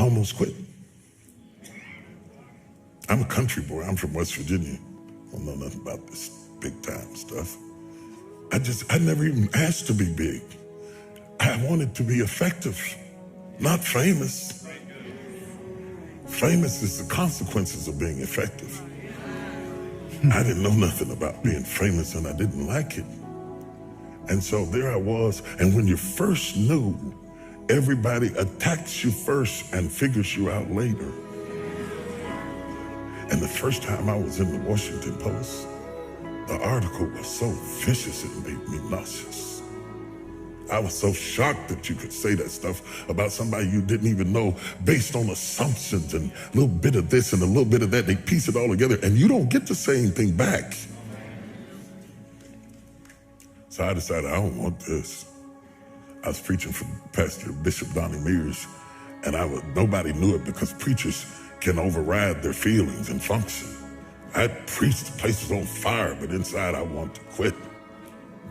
almost quit. I'm a country boy. I'm from West Virginia. I don't know nothing about this big time stuff. I never even asked to be big. I wanted to be effective, not famous. Famous is the consequences of being effective. I didn't know nothing about being famous, and I didn't like it. And so there I was, and when you first knew, everybody attacks you first and figures you out later. And the first time I was in the Washington Post, the article was so vicious it made me nauseous. I was so shocked that you could say that stuff about somebody you didn't even know based on assumptions and a little bit of this and a little bit of that. They piece it all together and you don't get to say anything back. So I decided I don't want this. I was preaching for Pastor BishopT.D and nobody knew it because preachers can override their feelings and function. I preached, the place was on fire, but inside I want to quit.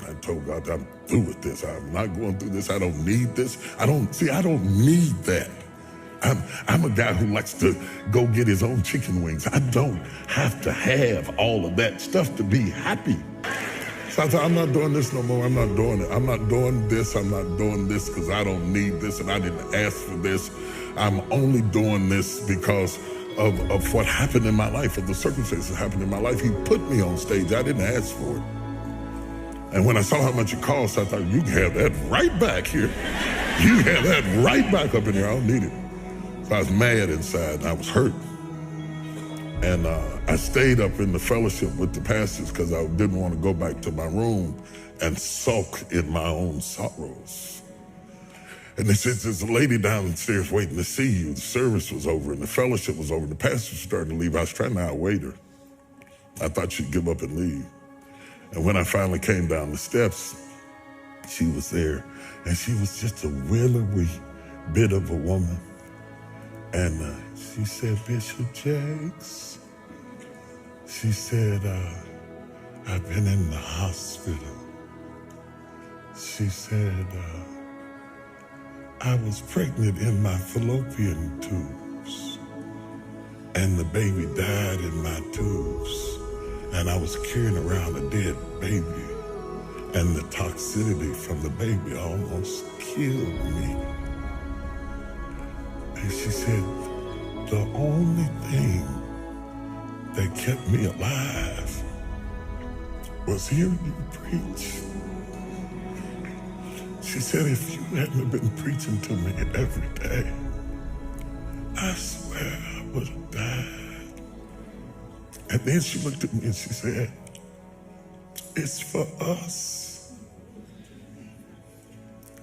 I told God, I'm through with this. I'm not going through this. I don't need this. I don't need that. I'm a guy who likes to go get his own chicken wings. I don't have to have all of that stuff to be happy. So I thought, I'm not doing this no more. I'm not doing it. I'm not doing this. I'm not doing this because I don't need this and I didn't ask for this. I'm only doing this because of what happened in my life, of the circumstances that happened in my life. He put me on stage. I didn't ask for it. And when I saw how much it cost, I thought, you can have that right back here. You have that right back up in here. I don't need it. So I was mad inside and I was hurt. And I stayed up in the fellowship with the pastors because I didn't want to go back to my room and sulk in my own sorrows. And they said, there's a lady downstairs waiting to see you. The service was over and the fellowship was over and the pastor was starting to leave. I was trying to outwait her. I thought she'd give up and leave. And when I finally came down the steps, she was there. And she was just a willowy bit of a woman. And she said, Bishop Jakes, she said, I've been in the hospital. She said, I was pregnant in my fallopian tubes, and the baby died in my tubes, and I was carrying around a dead baby, and the toxicity from the baby almost killed me. And she said, the only thing that kept me alive was hearing you preach. She said, if you hadn't been preaching to me every day, I swear I would have died. And then she looked at me and she said, it's for us.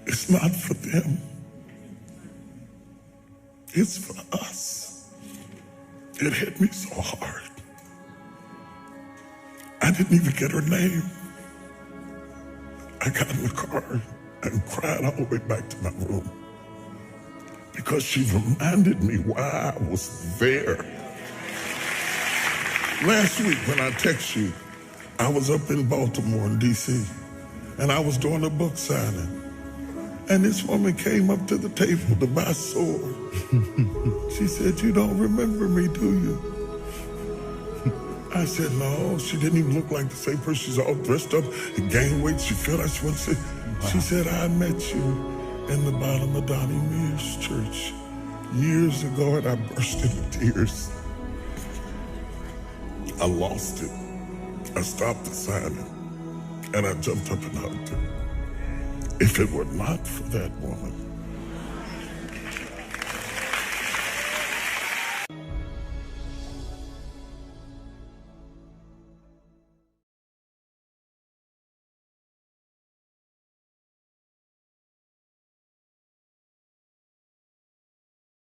It's not for them. It's for us. It hit me so hard. I didn't even get her name. I got in the car and cried all the way back to my room because she reminded me why I was there. Last week when I texted you, I was up in Baltimore in D.C. and I was doing a book signing. And this woman came up to the table to buy a sword. She said, you don't remember me, do you? I said, no. She didn't even look like the same person. She's all dressed up and gained weight. She felt like she wanted to say, She said, I met you in the bottom of Donnie Mears church years ago, and I burst into tears. I lost it. I stopped the signing, and I jumped up and hugged her. If it were not for that woman,